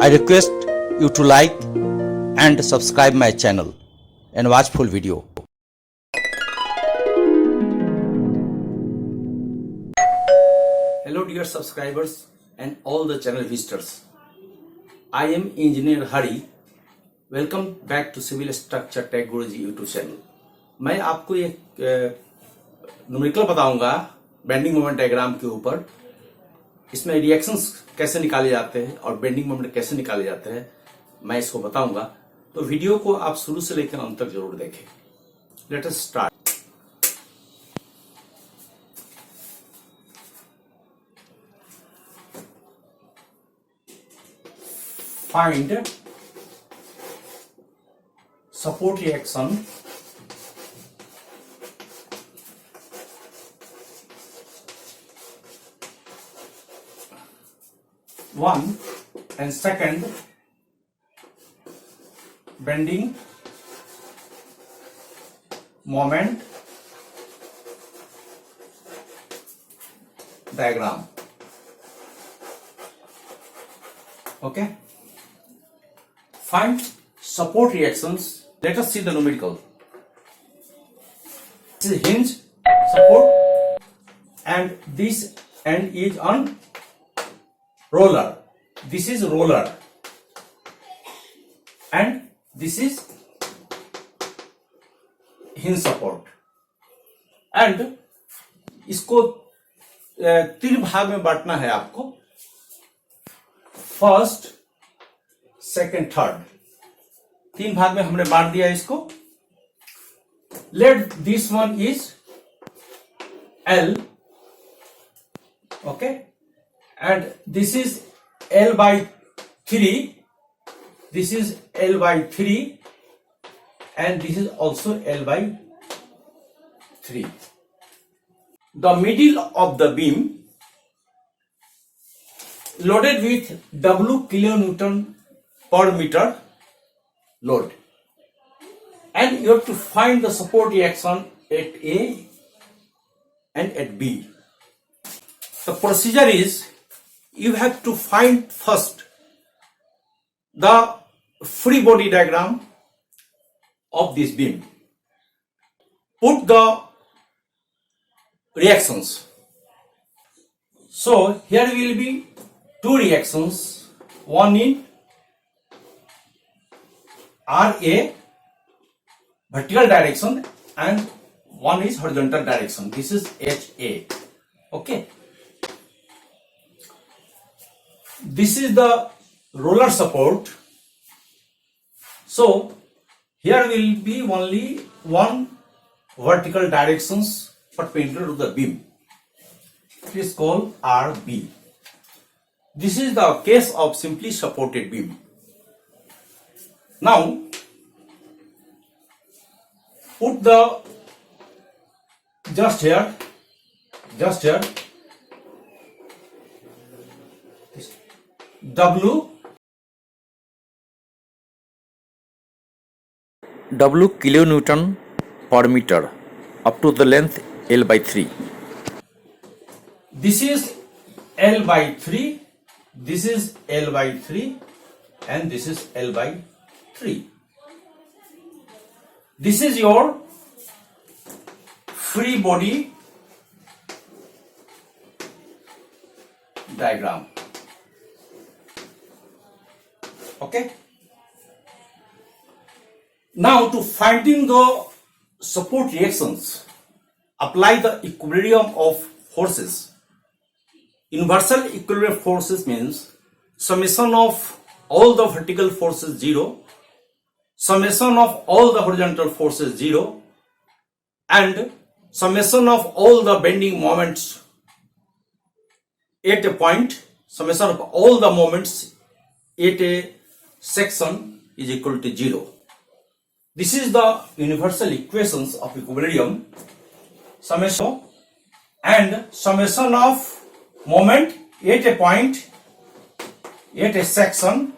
I request you to like and subscribe my channel and watch full video. Hello dear subscribers and all the channel visitors. I am Engineer Hari. Welcome back to Civil Structure Technology YouTube channel. मैं आपको एक numerical बताऊंगा bending moment diagram के ऊपर. इसमें reactions कैसे निकाले जाते हैं और बेंडिंग मोमेंट कैसे निकाले जाते हैं मैं इसको बताऊंगा. तो वीडियो को आप शुरू से लेकर अंत तक जरूर देखें. Let us start. Find support reaction one and second bending moment diagram. Okay. Find support reactions. Let us see the numerical. This is hinge support and this end is on roller. This is roller and this is hinge support. And इसको तीन भाग में बांटना है आपको. First, second, third, तीन भाग में हमने बांट दिया इसको. Let this one is L, okay, and this is L by 3, this is L by 3 and this is also L by 3. The middle of the beam loaded with W kilonewton per meter load, and you have to find the support reaction at A and at B. The procedure is you have to find first the free body diagram of this beam. Put the reactions. So here will be two reactions, one in RA vertical direction and one is horizontal direction. This is HA. Okay. This is the roller support. So here will be only one vertical directions perpendicular to the beam. It is called RB. This is the case of simply supported beam. Now put the just here W kilonewton per meter up to the length L by 3. This is L by 3, this is L by 3 and this is L by 3. This is your free body diagram. Okay. Now to finding the support reactions, apply the equilibrium of forces. Universal equilibrium forces means summation of all the vertical forces 0, summation of all the horizontal forces 0 and summation of all the bending moments at a point, summation of all the moments at a section is equal to 0. This is the universal equations of equilibrium. Summation and summation of moment at a point at a section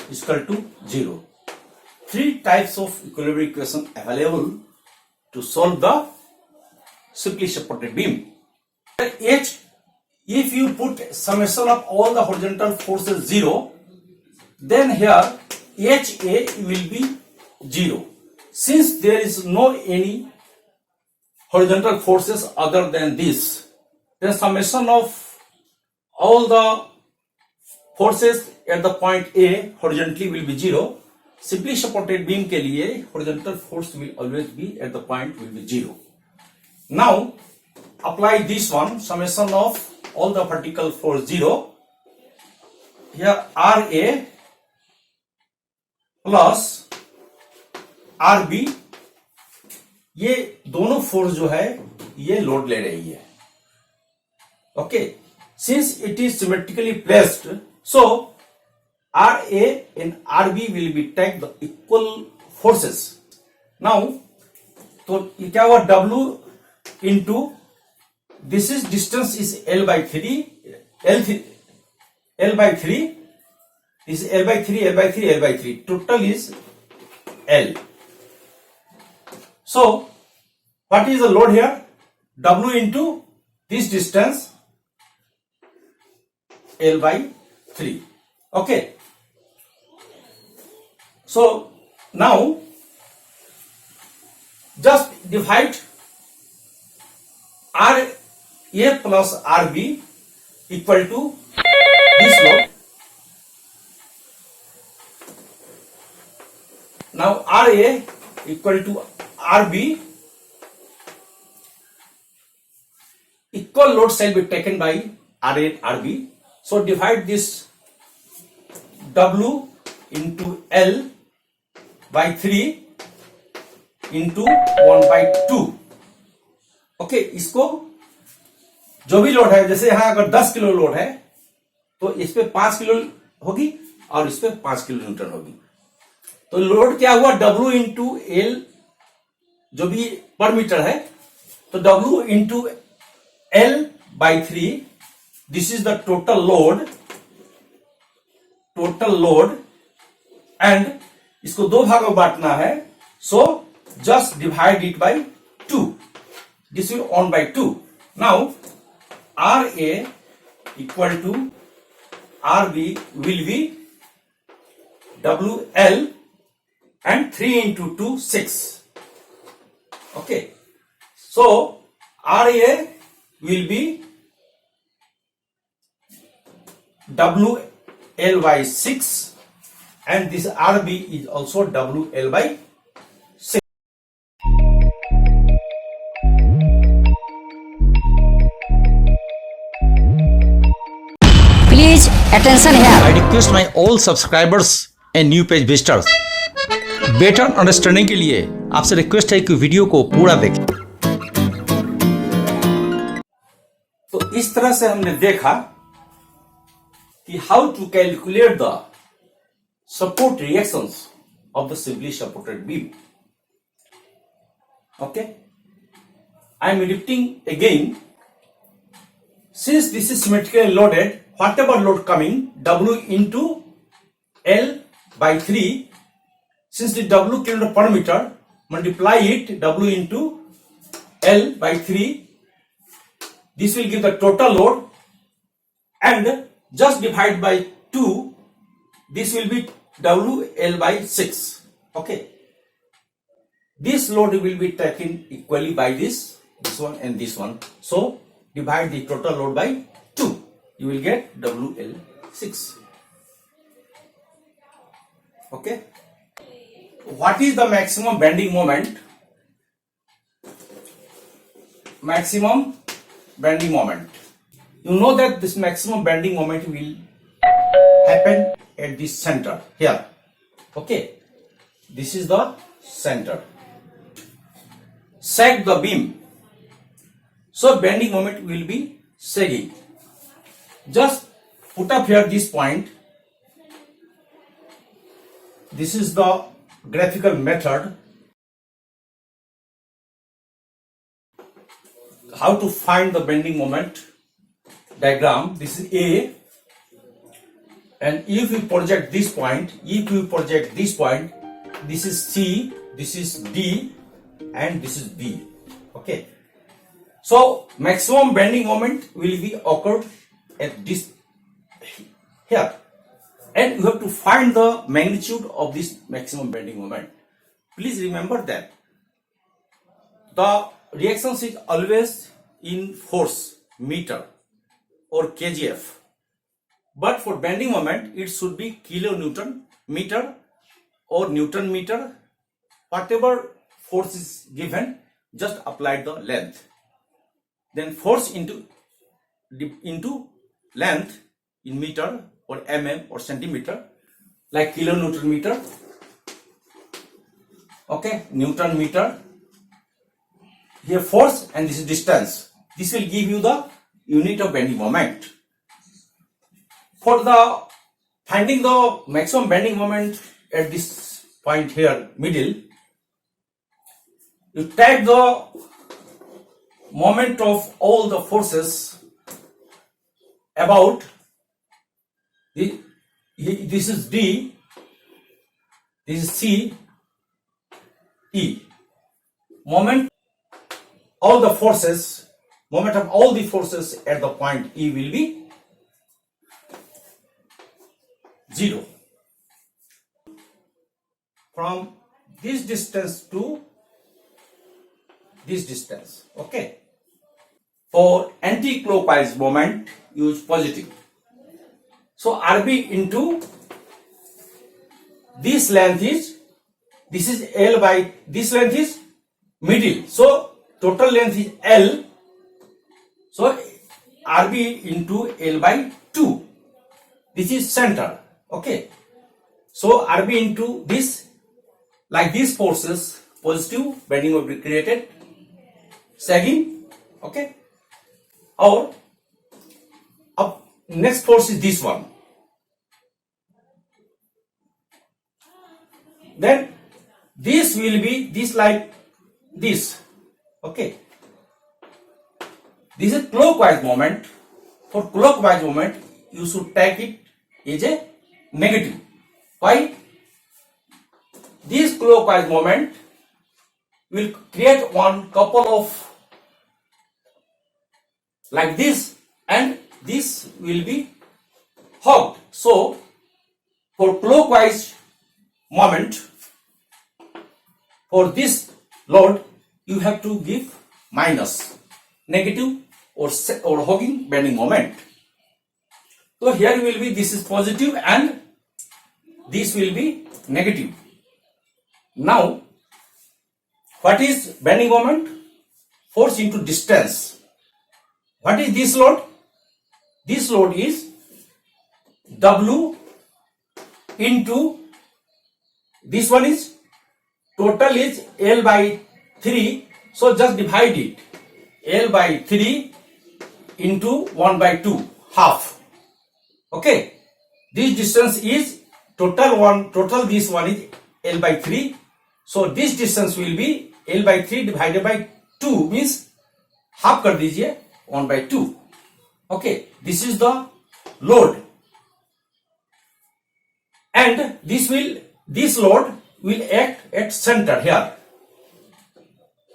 is equal to 0. Three types of equilibrium equation available to solve the simply supported beam. H if you put summation of all the horizontal forces 0, then here HA will be 0. Since there is no any horizontal forces other than this, then summation of all the forces at the point A horizontally will be 0. Simply supported beam के लिए horizontal force will always be at the point will be 0. Now apply this one, summation of all the vertical force 0. Here RA plus RB, ये दोनों force जो है ये load ले रही है. Okay, since it is symmetrically placed, so RA and RB will be take the equal forces. Now, तो ये क्या हुआ, W into this is distance is L by 3, L by 3, this is L by 3, L by 3, L by 3. Total is L. So, what is the load here? W into this distance L by 3. Okay. So, now just divide RA plus RB equal to this load. Now RA equal to RB, equal load shall be taken by RA and RB. So divide this W into L by 3 into 1 by 2. Okay, इसको जो भी load है, जैसे यहां अगर 10 kilo load है तो इस पे 5 किलो होगी और इस पे 5 किलो न्यूटन होगी. तो लोड क्या हुआ, W इंटू एल जो भी पर मीटर है, तो W into L by 3, this is the total load and इसको दो भागों में बांटना है. So just divide it by 2. This will on by 2. Now RA equal to RB will be WL and 3 into 2 6. Okay, so RA will be WL by 6 and this RB is also WL by 6. Please attention here. I request my all subscribers and new page visitors, better understanding के लिए आपसे request है कि video को पूरा देखें. तो इस तरह से हमने देखा कि how to calculate the support reactions of the simply supported beam. Okay, I am repeating again. Since this is symmetrically loaded, whatever load coming, W into L by 3, since the W kilo per meter, multiply it W into L by 3, this will give the total load and just divide by 2, this will be WL by 6. Okay. This load will be taken equally by this one and this one. So, divide the total load by 2. You will get WL6. Okay. What is the maximum bending moment? Maximum bending moment. You know that this maximum bending moment will happen at the center here. Okay. This is the center. Sag the beam. So bending moment will be sagging. Just put up here this point. This is the graphical method. How to find the bending moment diagram. This is A. And if we project this point, this is C, this is D, and this is B. Okay. So maximum bending moment will be occurred at this here, and you have to find the magnitude of this maximum bending moment. Please remember that the reactions is always in force meter or kgf, but for bending moment it should be kilonewton meter or newton meter. Whatever force is given, just apply the length, then force into length in meter or mm or centimeter, like kilonewton meter, okay, newton meter. Here force and this is distance. This will give you the unit of bending moment. For the finding the maximum bending moment at this point here, middle, you take the moment of all the forces about this is D, this is C, E. Moment all the forces, moment of all the forces at the point E will be 0. From this distance to this distance, okay. For anti-clockwise moment, use positive. So RB into this length is, this is L by, this length is middle. So total length is L. So RB into L by 2. This is center, okay. So RB into this, like these forces, positive bending will be created, sagging, okay. Or next force is this one. Then this will be this like this, okay. This is clockwise moment. For clockwise moment, you should take it as a negative. Why? This clockwise moment will create one couple of like this, and this will be hogged. So for clockwise moment, for this load, you have to give minus, negative or hogging bending moment. So here will be, this is positive and this will be negative. Now, what is bending moment? Force into distance. What is this load? This load is W into, this one is, total is L by 3. So just divide it. L by 3 into 1 by 2, half. Okay. This distance is total this one is L by 3. So this distance will be L by 3 divided by 2, means half कर दीजिए 1 by 2. Okay, this is the load, and this load will act at center here.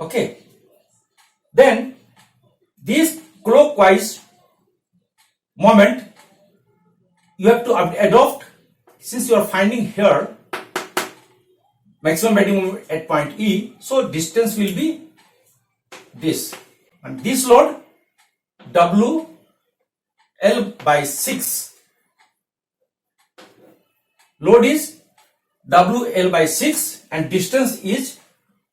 Okay, then this clockwise moment you have to adopt, since you are finding here maximum bending moment at point E. So distance will be this, and this load W L by 6. Load is W L by 6 and distance is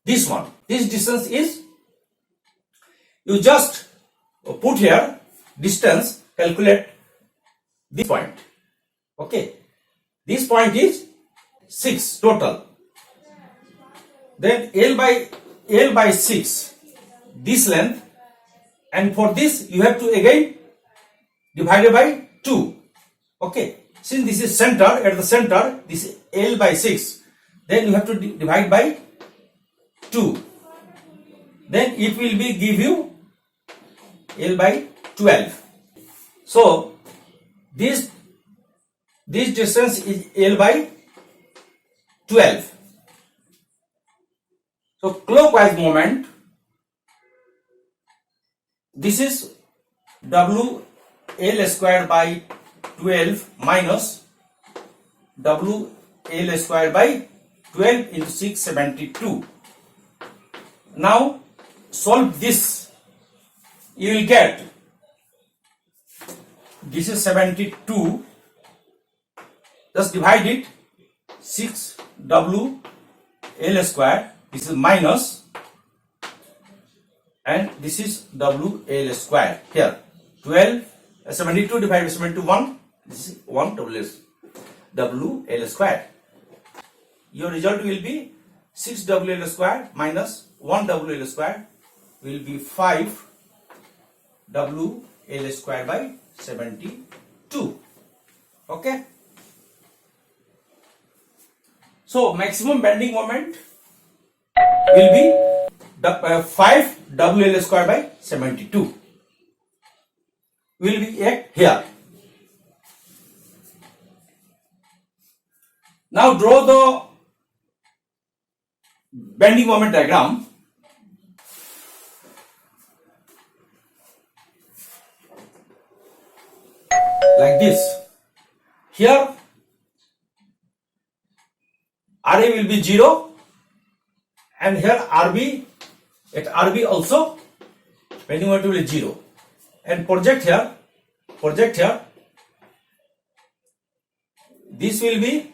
this one. This distance is, you just put here distance, calculate this point. Okay, this point is 6 total. Then L by 6, this length, and for this you have to again divided by 2. Okay, since this is center, at the center this is L by 6, then you have to divide by 2. Then it will be give you L by 12. So this distance is L by 12. So clockwise moment, this is W L square by 12 minus WL square by 12 into 6, 72. Now solve this. You will get this is 72. Just divide it. 6 WL square. This is minus, and this is WL square. Here 12 72 divided by 71. This is 1 WL square. Your result will be 6 WL square minus 1 WL square will be 5 WL square by 72. Okay. So maximum bending moment will be 5 WL square by 72. Will be here. Now draw the bending moment diagram. Like this. Here RA will be 0, and here RB, at RB also bending moment will be 0, and project here, this will be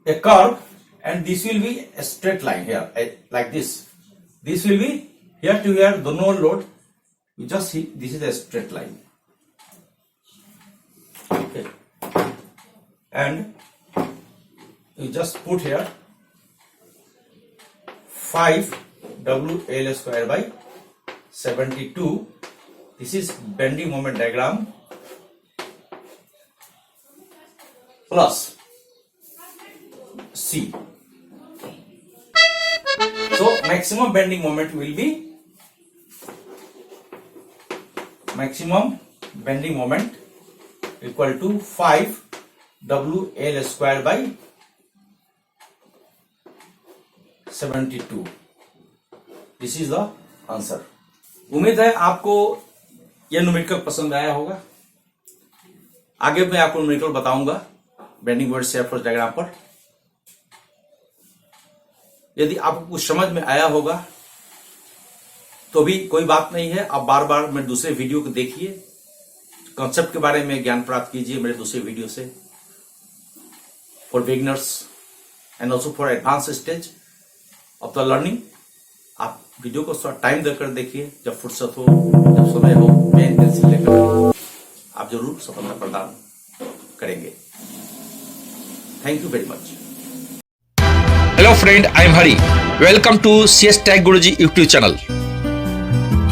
a curve, and this will be a straight line here, like this. This will be here to here, the no load. You just see this is a straight line. Okay. And you just put here 5 WL square by 72. This is bending moment diagram plus C. So maximum bending moment will be equal to 5 WL square by 72. This is the answer. उम्मीद है आपको यह numerical पसंद आया होगा. आगे मैं आपको न्यूमेरिकल बताऊंगा bending moment shear force diagram पर. यदि आपको कुछ समझ में आया होगा तो भी कोई बात नहीं है. आप बार बार मेरे दूसरे वीडियो को देखिए, कॉन्सेप्ट के बारे में ज्ञान प्राप्त कीजिए मेरे दूसरे वीडियो से. For beginners and also for advance stage of the learning. आप वीडियो को थोड़ा टाइम देकर देखिए, जब फुर्सत हो, जब समय हो, पेन पेंसिल लेकर आप जरूर सफलता प्रदान करेंगे. Thank you very much. Hello friend, I am Hari. Welcome to CS tech Guruji YouTube channel.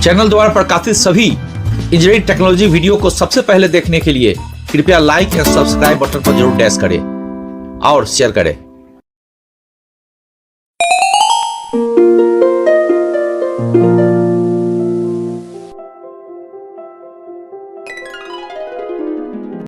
Channel द्वारा प्रकाशित सभी इंजीनियरिंग टेक्नोलॉजी वीडियो को सबसे पहले देखने के लिए कृपया लाइक या सब्सक्राइब बटन पर जरूर डैश करें और शेयर करें.